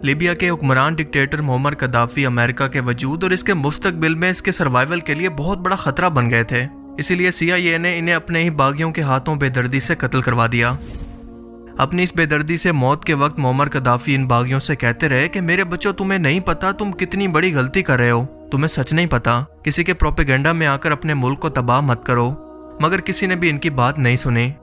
Libya के हुक्मरान dictator Muammar कद्दाफी America के वजूद और इसके मुस्तकबिल में इसके सर्वाइवल के लिए बहुत बड़ा खतरा बन गए थे। इसीलिए CIA ने इन्हें अपने ही बागियों के हाथों बेदर्दी से कत्ल करवा दिया। अपनी इस बेदर्दी से मौत के वक्त मुअम्मर कद्दाफी इन बागियों से कहते रहे कि मेरे बच्चों, तुम्हें नहीं पता तुम कितनी बड़ी गलती कर रहे हो, तुम्हें सच नहीं पता, किसी के प्रोपेगेंडा में आकर अपने मुल्क को तबाह मत करो। मगर किसी ने भी इनकी बात नहीं सुनी।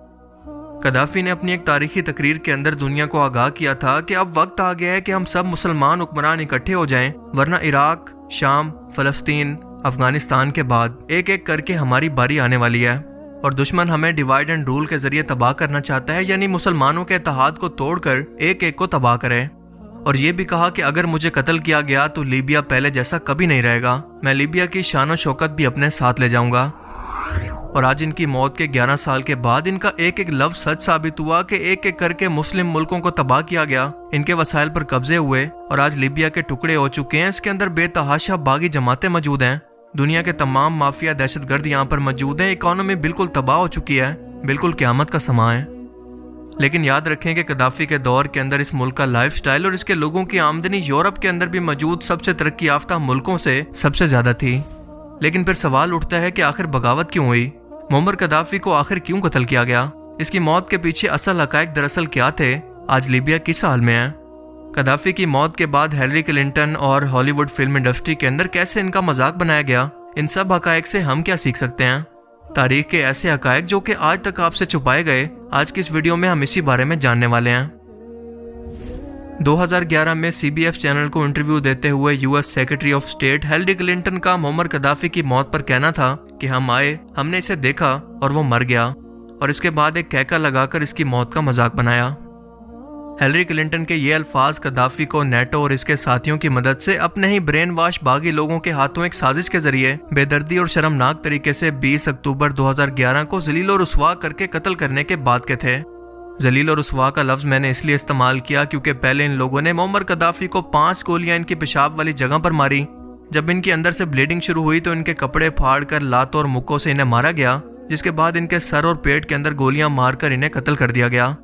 कद्दाफी ने अपनी एक तारीखी तकरीर के अंदर दुनिया को आगाह किया था कि अब वक्त आ गया है कि हम सब मुसलमान हुक्मरान इकट्ठे हो जाएं, वरना इराक, शाम, फलस्तीन, अफगानिस्तान के बाद एक एक करके हमारी बारी आने वाली है और दुश्मन हमें डिवाइड एंड रूल के जरिए तबाह करना चाहता है, यानी मुसलमानों के इत्तेहाद को तोड़कर एक एक को तबाह करे। और ये भी कहा कि अगर मुझे कत्ल किया गया तो लीबिया पहले जैसा कभी नहीं रहेगा, मैं लीबिया की शान और शौकत भी अपने साथ ले जाऊंगा। और आज इनकी मौत के 11 साल के बाद इनका एक एक लफ्ज सच साबित हुआ कि एक एक करके मुस्लिम मुल्कों को तबाह किया गया, इनके वसाइल पर कब्जे हुए और आज लीबिया के टुकड़े हो चुके हैं। इसके अंदर बेतहाशा बागी जमातें मौजूद हैं, दुनिया के तमाम माफिया दहशतगर्द यहाँ पर मौजूद हैं, इकोनॉमी बिल्कुल तबाह हो चुकी है, बिल्कुल क़यामत का समा है। लेकिन याद रखें कि कद्दाफी के दौर के अंदर इस मुल्क का लाइफ स्टाइल और इसके लोगों की आमदनी यूरोप के अंदर भी मौजूद सबसे तरक्की याफ्ता मुल्कों से सबसे ज्यादा थी। लेकिन फिर सवाल उठता है कि आखिर बगावत क्यों हुई, मुअम्मर कद्दाफी को आखिर क्यों कत्ल किया गया, इसकी मौत के पीछे असल हकायक दरअसल क्या थे, आज लीबिया किस हाल में है। कद्दाफी की मौत के बाद हिलरी क्लिंटन और हॉलीवुड फिल्म इंडस्ट्री के अंदर कैसे इनका मजाक बनाया गया, इन सब हकायक से हम क्या सीख सकते हैं। तारीख के ऐसे हकायक जो कि आज तक आपसे छुपाए गए, आज की इस वीडियो में हम इसी बारे में जानने वाले हैं। 2011 में CBS चैनल को इंटरव्यू देते हुए US secretary of state Hillary Clinton का मुअम्मर कद्दाफी की मौत पर कहना था कि हम आए, हमने इसे देखा और वो मर गया, और इसके बाद एक कहका लगाकर इसकी मौत का मजाक बनाया। हिलरी क्लिंटन के ये अल्फाज कद्दाफी को नेटो और इसके साथियों की मदद से अपने ही ब्रेन वॉश बागी लोगों के हाथों एक साजिश के जरिए बेदर्दी और शर्मनाक तरीके से 20 अक्टूबर 2011 को जलील और रुस्वा करके कत्ल करने के बाद के थे। जलील और रुस्वा का लफ्ज मैंने इसलिए इस्तेमाल किया क्योंकि पहले इन लोगों ने मुअम्मर कद्दाफी को 5 गोलियां इनकी पेशाब वाली जगह पर मारी। जब इनके अंदर से ब्लीडिंग शुरू हुई तो इनके कपड़े फाड़ कर लातों और मुक्कों से इन्हें मारा गया, जिसके बाद इनके सर और पेट के अंदर गोलियां मारकर इन्हें कत्ल कर दिया गया।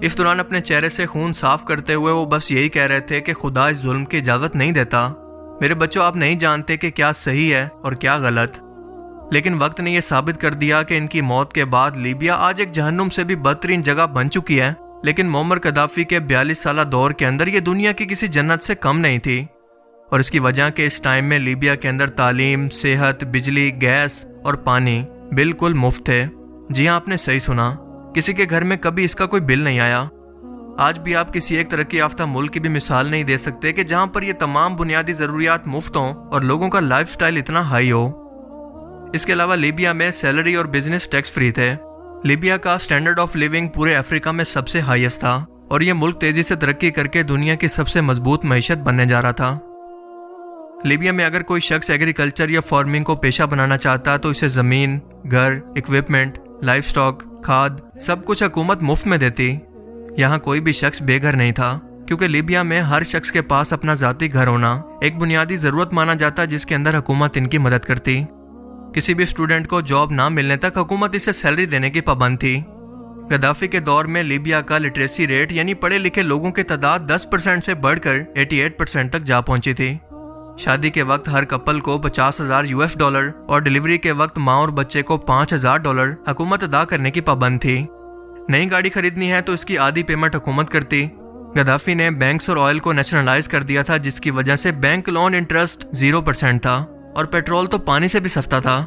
इस दौरान अपने चेहरे से खून साफ करते हुए वो बस यही कह रहे थे कि खुदा इस जुल्म की इजाजत नहीं देता। मेरे बच्चों, आप नहीं जानते कि क्या सही है और क्या गलत। लेकिन वक्त ने यह साबित कर दिया कि इनकी मौत के बाद लीबिया आज एक जहन्नुम से भी बदतरीन जगह बन चुकी है। लेकिन मुअम्मर कद्दाफी के 42 साला दौर के अंदर ये दुनिया की किसी जन्नत से कम नहीं थी। और इसकी वजह के इस टाइम में लीबिया के अंदर तालीम, सेहत, बिजली, गैस और पानी बिल्कुल मुफ्त थे। जी हाँ, आपने सही सुना, किसी के घर में कभी इसका कोई बिल नहीं आया। आज भी आप किसी एक तरक्की याफ्ता मुल्क की भी मिसाल नहीं दे सकते कि जहां पर ये तमाम बुनियादी जरूरियात मुफ्त हों और लोगों का लाइफ स्टाइल इतना हाई हो। इसके अलावा लीबिया में सैलरी और बिजनेस टैक्स फ्री थे। लीबिया का स्टैंडर्ड ऑफ लिविंग पूरे अफ्रीका में सबसे हाईएस्ट था और ये मुल्क तेजी से तरक्की करके दुनिया की सबसे मजबूत मईशत बनने जा रहा था। लीबिया में अगर कोई शख्स एग्रीकल्चर या फार्मिंग को पेशा बनाना चाहता तो इसे जमीन, घर, इक्विपमेंट, लाइफ स्टॉक, खाद, सब कुछ हुकूमत मुफ्त में देती। यहाँ कोई भी शख्स बेघर नहीं था क्योंकि लीबिया में हर शख्स के पास अपना जाती घर होना एक बुनियादी जरूरत माना जाता, जिसके अंदर हुकूमत इनकी मदद करती। किसी भी स्टूडेंट को जॉब ना मिलने तक हुकूमत इसे सैलरी देने की पाबंद थी। कद्दाफी के दौर में लीबिया का लिटरेसी रेट यानी पढ़े लिखे लोगों की तादाद 10% से बढ़कर 88% तक जा पहुंची थी। शादी के वक्त हर कपल को $50,000 और डिलीवरी के वक्त माँ और बच्चे को $5,000 हुकूमत अदा करने की पाबंद थी। नई गाड़ी खरीदनी है तो इसकी आधी पेमेंट हुकूमत करती। कद्दाफी ने बैंक्स और ऑयल को नेशनलाइज कर दिया था, जिसकी वजह से बैंक लोन इंटरेस्ट 0% था और पेट्रोल तो पानी से भी सस्ता था।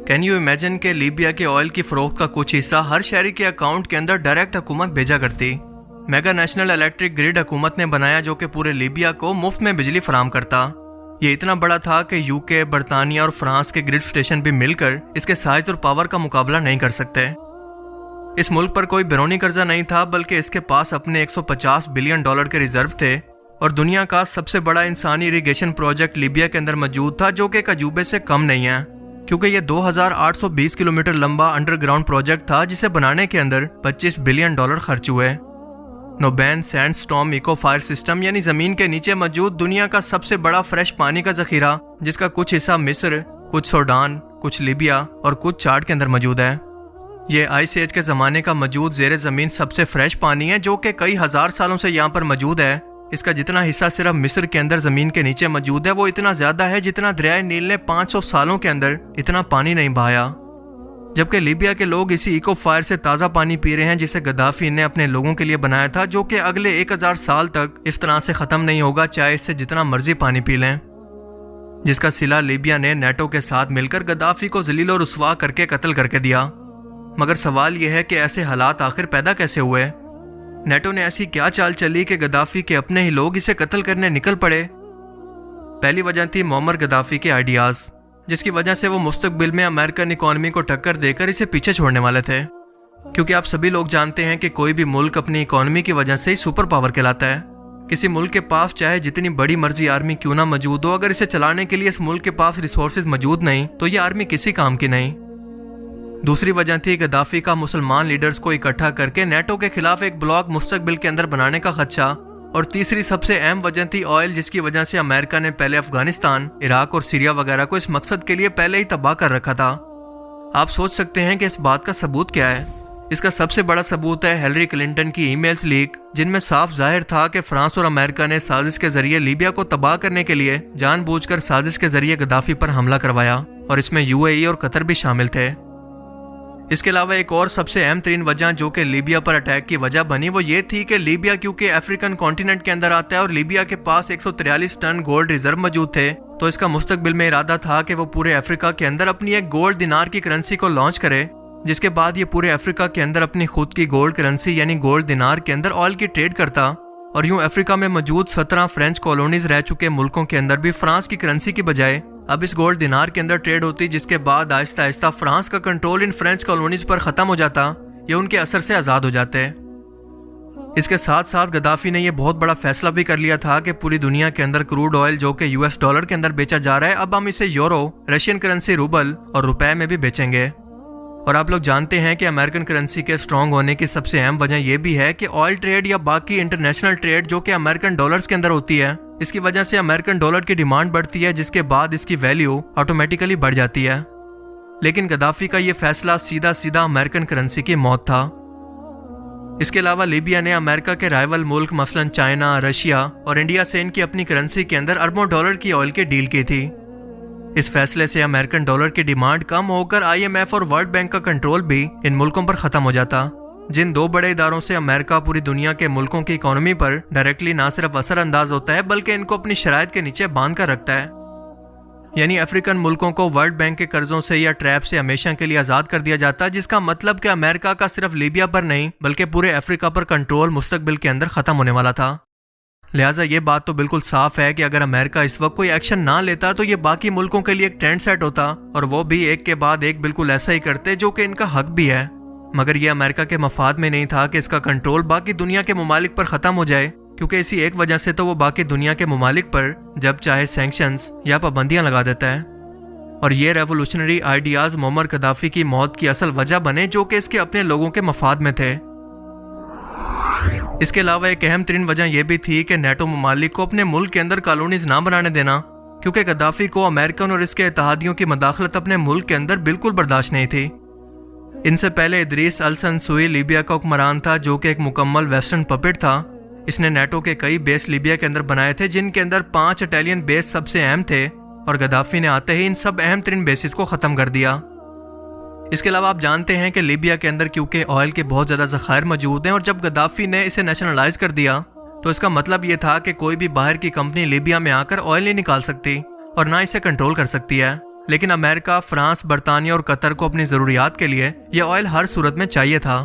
कैन यू इमेजिन के लीबिया के ऑयल की फरोख्त का कुछ हिस्सा हर शहरी के अकाउंट के अंदर डायरेक्ट हुकूमत भेजा करती। मेगा नेशनल इलेक्ट्रिक ग्रिड हुकूमत ने बनाया जो कि पूरे लीबिया को मुफ्त में बिजली फराम करता। ये इतना बड़ा था कि यूके, बरतानिया और फ्रांस के ग्रिड स्टेशन भी मिलकर इसके साइज और पावर का मुकाबला नहीं कर सकते। इस मुल्क पर कोई बैरूनी कर्जा नहीं था, बल्कि इसके पास अपने $150 बिलियन के रिजर्व थे और दुनिया का सबसे बड़ा इंसानी इरिगेशन प्रोजेक्ट लीबिया के अंदर मौजूद था, जो कि एक अजूबे से कम नहीं है क्योंकि ये 2820 किलोमीटर लंबा अंडरग्राउंड प्रोजेक्ट था, जिसे बनाने के अंदर $25 बिलियन खर्च हुए। नोबैन सैंडस्टॉर्म इको फायर सिस्टम यानी जमीन के नीचे मौजूद दुनिया का सबसे बड़ा फ्रेश पानी का जखीरा, जिसका कुछ हिस्सा मिस्र, कुछ सूडान, कुछ लीबिया और कुछ चाड के अंदर मौजूद है। ये आइस एज के ज़माने का मौजूद ज़ेरे ज़मीन सबसे फ्रेश पानी है, जो कि कई हज़ार सालों से यहाँ पर मौजूद है इसका जितना हिस्सा सिर्फ मिस्र के अंदर जमीन के नीचे मौजूद है वो इतना ज्यादा है जितना दरियाए नील ने 500 सालों के अंदर इतना पानी नहीं बहाया। जबकि लीबिया के लोग इसी इको फायर से ताज़ा पानी पी रहे हैं जिसे गद्दाफी ने अपने लोगों के लिए बनाया था, जो कि अगले 1000 साल तक इस तरह से ख़त्म नहीं होगा, चाहे इससे जितना मर्जी पानी पी लें। जिसका सिला लीबिया ने नेटो के साथ मिलकर गद्दाफी को जलील और रुस्वा करके कत्ल करके दिया। मगर सवाल यह है कि ऐसे हालात आखिर पैदा कैसे हुए? नेटो ने ऐसी क्या चाल चली कि गद्दाफी के अपने ही लोग इसे कत्ल करने निकल पड़े? पहली वजह थी मुअम्मर गद्दाफी के आइडियाज़, जिसकी वजह से वो मुस्तकबिल में अमेरिकन इकॉनमी को टक्कर देकर इसे पीछे छोड़ने वाले थे। क्योंकि आप सभी लोग जानते हैं कि कोई भी मुल्क अपनी इकॉनमी की वजह से ही सुपर पावर कहलाता है। किसी मुल्क के पास चाहे जितनी बड़ी मर्जी आर्मी क्यों ना मौजूद हो, अगर इसे चलाने के लिए इस मुल्क के पास रिसोर्सेज मौजूद नहीं तो ये आर्मी किसी काम की नहीं। दूसरी वजह थी गद्दाफी का मुसलमान लीडर्स को इकट्ठा करके नेटो के खिलाफ एक ब्लॉक मुस्तकबिल के अंदर बनाने का खदशा। और तीसरी सबसे अहम वजह थी ऑयल, जिसकी वजह से अमेरिका ने पहले अफगानिस्तान, इराक और सीरिया वगैरह को इस मकसद के लिए पहले ही तबाह कर रखा था। आप सोच सकते हैं कि इस बात का सबूत क्या है? इसका सबसे बड़ा सबूत है हिलरी क्लिंटन की ईमेल्स लीक, जिनमें साफ जाहिर था कि फ्रांस और अमेरिका ने साजिश के जरिए लीबिया को तबाह करने के लिए जानबूझकर साजिश के जरिए गद्दाफी पर हमला करवाया, और इसमें यूएई और कतर भी शामिल थे। इसके अलावा एक और सबसे अहम तरीन वजह जो कि लीबिया पर अटैक की वजह बनी वो ये थी कि लीबिया क्योंकि अफ्रीकन कॉन्टिनेंट के अंदर आता है और लीबिया के पास 143 टन गोल्ड रिजर्व मौजूद थे, तो इसका मुस्तकबिल में इरादा था कि वो पूरे अफ्रीका के अंदर अपनी एक गोल्ड दिनार की करेंसी को लॉन्च करे, जिसके बाद ये पूरे अफ्रीका के अंदर अपनी खुद की गोल्ड करेंसी यानी गोल्ड दिनार के अंदर ऑयल की ट्रेड करता। और यूं अफ्रीका में मौजूद 17 फ्रेंच कॉलोनीज रह चुके मुल्कों के अंदर भी फ्रांस की करेंसी की बजाय अब इस गोल्ड दिनार के अंदर ट्रेड होती, जिसके बाद आहिस्ता आहिस्ता फ्रांस का कंट्रोल इन फ्रेंच कॉलोनीज पर खत्म हो जाता या उनके असर से आज़ाद हो जाते। इसके साथ साथ गद्दाफी ने यह बहुत बड़ा फैसला भी कर लिया था कि पूरी दुनिया के अंदर क्रूड ऑयल जो कि यूएस डॉलर के अंदर बेचा जा रहा है, अब हम इसे यूरो, रशियन करेंसी रूबल और रुपए में भी बेचेंगे। और आप लोग जानते हैं कि अमेरिकन करेंसी के स्ट्रॉन्ग होने की सबसे अहम वजह यह भी है कि ऑयल ट्रेड या बाकी इंटरनेशनल ट्रेड जो कि अमेरिकन डॉलर्स के अंदर होती है, इसकी वजह से अमेरिकन डॉलर की डिमांड बढ़ती है, जिसके बाद इसकी वैल्यू ऑटोमेटिकली बढ़ जाती है। लेकिन गद्दाफी का यह फैसला सीधा सीधा अमेरिकन करेंसी की मौत था। इसके अलावा लीबिया ने अमेरिका के राइवल मुल्क मसलन चाइना, रशिया और इंडिया से इनकी अपनी करेंसी के अंदर अरबों डॉलर की ऑयल की डील की थी। इस फैसले से अमेरिकन डॉलर की डिमांड कम होकर आईएमएफ और वर्ल्ड बैंक का कंट्रोल भी इन मुल्कों पर खत्म हो जाता, जिन दो बड़े इदारों से अमेरिका पूरी दुनिया के मुल्कों की इकोनॉमी पर डायरेक्टली ना सिर्फ असर अंदाज होता है बल्कि इनको अपनी शराइत के नीचे बांध कर रखता है। यानी अफ्रीकन मुल्कों को वर्ल्ड बैंक के कर्जों से या ट्रैप से हमेशा के लिए आज़ाद कर दिया जाता, जिसका मतलब कि अमेरिका का सिर्फ लीबिया पर नहीं बल्कि पूरे अफ्रीका पर कंट्रोल मुस्तकबिल के अंदर ख़त्म होने वाला था। लिहाजा ये बात तो बिल्कुल साफ है कि अगर अमेरिका इस वक्त कोई एक्शन ना लेता तो ये बाकी मुल्कों के लिए एक ट्रेंड सेट होता, और वो भी एक के बाद एक बिल्कुल ऐसा ही करते जो कि इनका हक भी है। मगर ये अमेरिका के मफाद में नहीं था कि इसका कंट्रोल बाकी दुनिया के ममालिक पर ख़त्म हो जाए, क्योंकि इसी एक वजह से तो वो बाकी दुनिया के ममालिक पर जब चाहे सैंक्शंस या पाबंदियां लगा देता है। और ये रेवोल्यूशनरी आइडियाज मुअम्मर गद्दाफी की मौत की असल वजह बने, जो कि इसके अपने लोगों के मफाद में थे। इसके अलावा एक अहम तरीन वजह यह भी थी कि नेटो ममालिक को अपने मुल्क के अंदर कॉलोनीज ना बनाने देना, क्योंकि गद्दाफी को अमेरिकन और इसके इत्तेहादियों की मदाखलत अपने मुल्क के अंदर बिल्कुल बर्दाश्त नहीं थी। इनसे पहले इदरीस अल-संसूई लीबिया का हुक्मरान था, जो कि एक मुकम्मल वेस्टर्न पपेट था। इसने नेटो के कई बेस लीबिया के अंदर बनाए थे, जिनके अंदर 5 इटालियन बेस सबसे अहम थे, और गद्दाफी ने आते ही इन सब अहम तरीन बेसिस को ख़त्म कर दिया। इसके अलावा आप जानते हैं कि लीबिया के अंदर क्योंकि ऑयल के बहुत ज़्यादा ज़खायर मौजूद हैं, और जब गद्दाफी ने इसे नेशनलाइज कर दिया तो इसका मतलब ये था कि कोई भी बाहर की कंपनी लीबिया में आकर ऑयल नहीं निकाल सकती और ना इसे कंट्रोल कर सकती है। लेकिन अमेरिका, फ्रांस, बरतानिया और कतर को अपनी ज़रूरियात के लिए यह ऑयल हर सूरत में चाहिए था।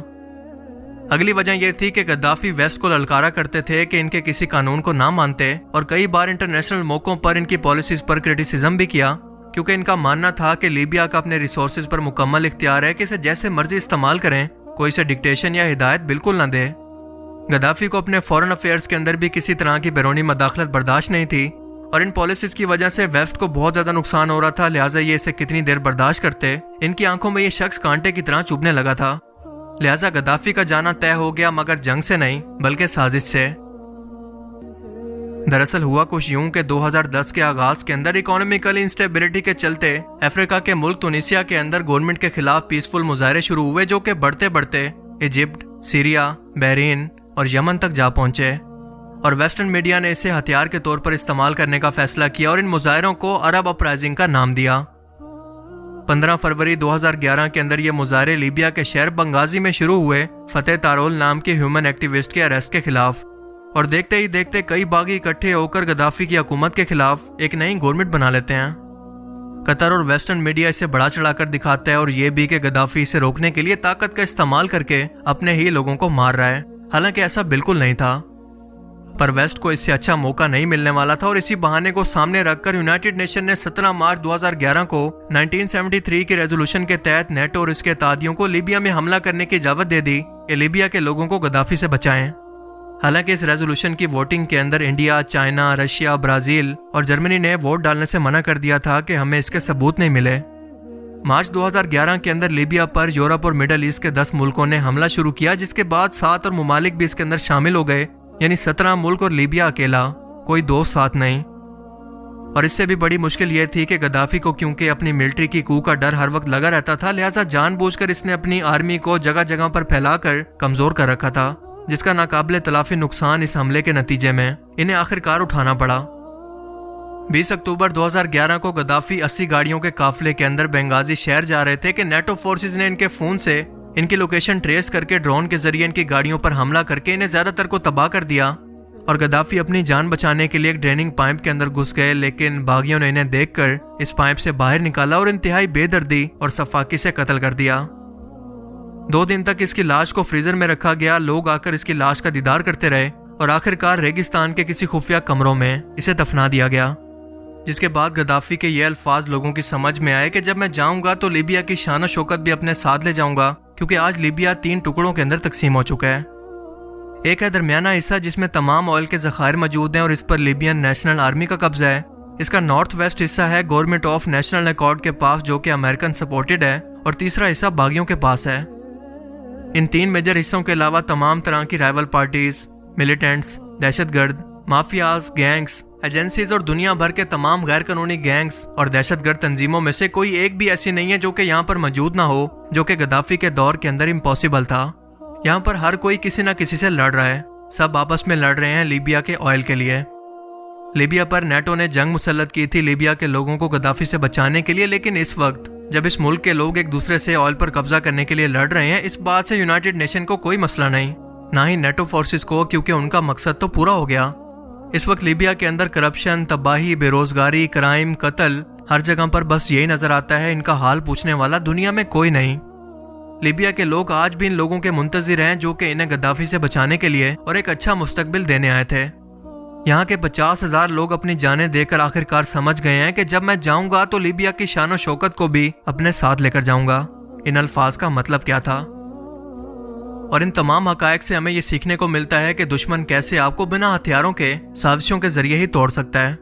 अगली वजह यह थी कि गद्दाफी वेस्ट को ललकारा करते थे कि इनके किसी कानून को ना मानते, और कई बार इंटरनेशनल मौकों पर इनकी पॉलिसीज पर क्रिटिसिज्म भी किया, क्योंकि इनका मानना था कि लीबिया का अपने रिसोर्सेज पर मुकम्मल इख्तियार है कि इसे जैसे मर्जी इस्तेमाल करें, कोई इसे डिक्टेशन या हिदायत बिल्कुल ना दे। गद्दाफी को अपने फॉरेन अफेयर्स के अंदर भी किसी तरह की बैरूनी मदाखलत बर्दाश्त नहीं थी, और इन पॉलिसीज की वजह से वेस्ट को बहुत ज्यादा नुकसान हो रहा था। लिहाजा ये इसे कितनी देर बर्दाश्त करते, इनकी आंखों में ये शख्स कांटे की तरह चुभने लगा था। लिहाजा गद्दाफी का जाना तय हो गया, मगर जंग से नहीं बल्कि साजिश से। दरअसल हुआ कुछ यूं कि 2010 के आगाज के अंदर इकोनॉमिकल इंस्टेबिलिटी के चलते अफ्रीका के मुल्क तुनिसिया के अंदर गवर्नमेंट के खिलाफ पीसफुल मुजाहरे शुरू हुए, जो कि बढ़ते बढ़ते इजिप्ट, सीरिया, बहरीन और यमन तक जा पहुंचे। और वेस्टर्न मीडिया ने इसे हथियार के तौर पर इस्तेमाल करने का फैसला किया और इन मुजाहिरों को अरब अपराइजिंग का नाम दिया। 15 फरवरी 2011 के अंदर ये मुजाहरे लीबिया के शहर बंगाजी में शुरू हुए फतेह तारोल नाम के ह्यूमन एक्टिविस्ट के अरेस्ट के खिलाफ, और देखते ही देखते कई बागी इकट्ठे होकर गद्दाफी की हुकूमत के खिलाफ एक नई गवर्नमेंट बना लेते हैं। कतर और वेस्टर्न मीडिया इसे बड़ा चढ़ाकर दिखाता है और ये भी कि गद्दाफी इसे रोकने के लिए ताकत का इस्तेमाल करके अपने ही लोगों को मार रहा है, हालांकि ऐसा बिल्कुल नहीं था। पर वेस्ट को इससे अच्छा मौका नहीं मिलने वाला था और इसी बहाने को सामने रखकर यूनाइटेड नेशन ने 17 मार्च 2011 को 1973 की रेजोल्यूशन के तहत नेटो और इसके तादियों को लीबिया में हमला करने की इजाजत दे दी कि लीबिया के लोगों को गद्दाफी से बचाएं। हालांकि इस रेजोल्यूशन की वोटिंग के अंदर इंडिया, चाइना, रशिया, ब्राजील और जर्मनी ने वोट डालने से मना कर दिया था कि हमें इसके सबूत नहीं मिले। मार्च 2011 के अंदर लीबिया पर यूरोप और मिडल ईस्ट के 10 मुल्कों ने हमला शुरू किया, जिसके बाद 7 और मुमालिक भी इसके अंदर शामिल हो गए, यानी 17 मुल्क और लीबिया अकेला, कोई दोस्त साथ नहीं। और इससे भी बड़ी मुश्किल यह थी कि गद्दाफी को क्योंकि अपनी मिलिट्री की कू का डर हर वक्त लगा रहता था, लिहाजा जानबूझकर इसने अपनी आर्मी को जगह जगह पर फैलाकर कमजोर कर रखा था, जिसका नाकाबिले तलाफी नुकसान इस हमले के नतीजे में इन्हें आखिरकार उठाना पड़ा। 20 अक्टूबर 2011 को गद्दाफी 80 गाड़ियों के काफिले के अंदर बेंगाजी शहर जा रहे थे कि नेटो फोर्सेस ने इनके फोन से इनकी लोकेशन ट्रेस करके ड्रोन के जरिए इनकी गाड़ियों पर हमला करके इन्हें ज्यादातर को तबाह कर दिया। और गद्दाफी अपनी जान बचाने के लिए एक ड्रेनिंग पाइप के अंदर घुस गए, लेकिन बागियों ने इन्हें देखकर इस पाइप से बाहर निकाला और इंतहाई बेदर्दी और सफाकी से कत्ल कर दिया। 2 दिन तक इसकी लाश को फ्रीजर में रखा गया, लोग आकर इसकी लाश का दीदार करते रहे और आखिरकार रेगिस्तान के किसी खुफिया कमरों में इसे दफना दिया गया। जिसके बाद गद्दाफी के ये अल्फाज लोगों की समझ में आए कि जब मैं जाऊंगा तो लीबिया की शान और शौकत भी अपने साथ ले जाऊंगा, क्योंकि आज लीबिया 3 टुकड़ों के अंदर तकसीम हो चुका है। एक है दरमियाना हिस्सा जिसमें तमाम ऑयल के जखायर मौजूद हैं और इस पर लीबियन नेशनल आर्मी का कब्जा है। इसका नॉर्थ वेस्ट हिस्सा है गवर्नमेंट ऑफ नेशनल अकॉर्ड के पास, जो कि अमेरिकन सपोर्टेड है, और तीसरा हिस्सा बागियों के पास है। इन 3 मेजर हिस्सों के अलावा तमाम तरह की राइवल पार्टीज, मिलिटेंट्स, दहशतगर्द, माफियाज, गैंग्स, एजेंसीज और दुनिया भर के तमाम गैर कानूनी गैंग्स और दहशतगर्द तंजीमों में से कोई एक भी ऐसी नहीं है जो कि यहाँ पर मौजूद ना हो, जो कि गद्दाफी के दौर के अंदर इम्पॉसिबल था। यहाँ पर हर कोई किसी न किसी से लड़ रहा है, सब आपस में लड़ रहे हैं लीबिया के ऑयल के लिए। लीबिया पर नेटो ने जंग मुसल्लत की थी लीबिया के लोगों को गद्दाफी से बचाने के लिए, लेकिन इस वक्त जब इस मुल्क के लोग एक दूसरे से ऑयल पर कब्जा करने के लिए लड़ रहे हैं, इस बात से यूनाइटेड नेशन को कोई मसला नहीं, ना ही नेटो फोर्सेस को, क्योंकि उनका मकसद तो पूरा हो गया। इस वक्त लीबिया के अंदर करप्शन, तबाही, बेरोजगारी, क्राइम, कत्ल हर जगह पर बस यही नजर आता है। इनका हाल पूछने वाला दुनिया में कोई नहीं। लीबिया के लोग आज भी इन लोगों के मुंतजिर हैं जो कि इन्हें गद्दाफी से बचाने के लिए और एक अच्छा मुस्तकबिल देने आए थे। यहाँ के 50,000 लोग अपनी जानें देकर आखिरकार समझ गए हैं कि जब मैं जाऊंगा तो लीबिया की शान और शौकत को भी अपने साथ लेकर जाऊंगा। इन अल्फाज का मतलब क्या था? और इन तमाम हकायक से हमें ये सीखने को मिलता है कि दुश्मन कैसे आपको बिना हथियारों के साजिशों के जरिए ही तोड़ सकता है।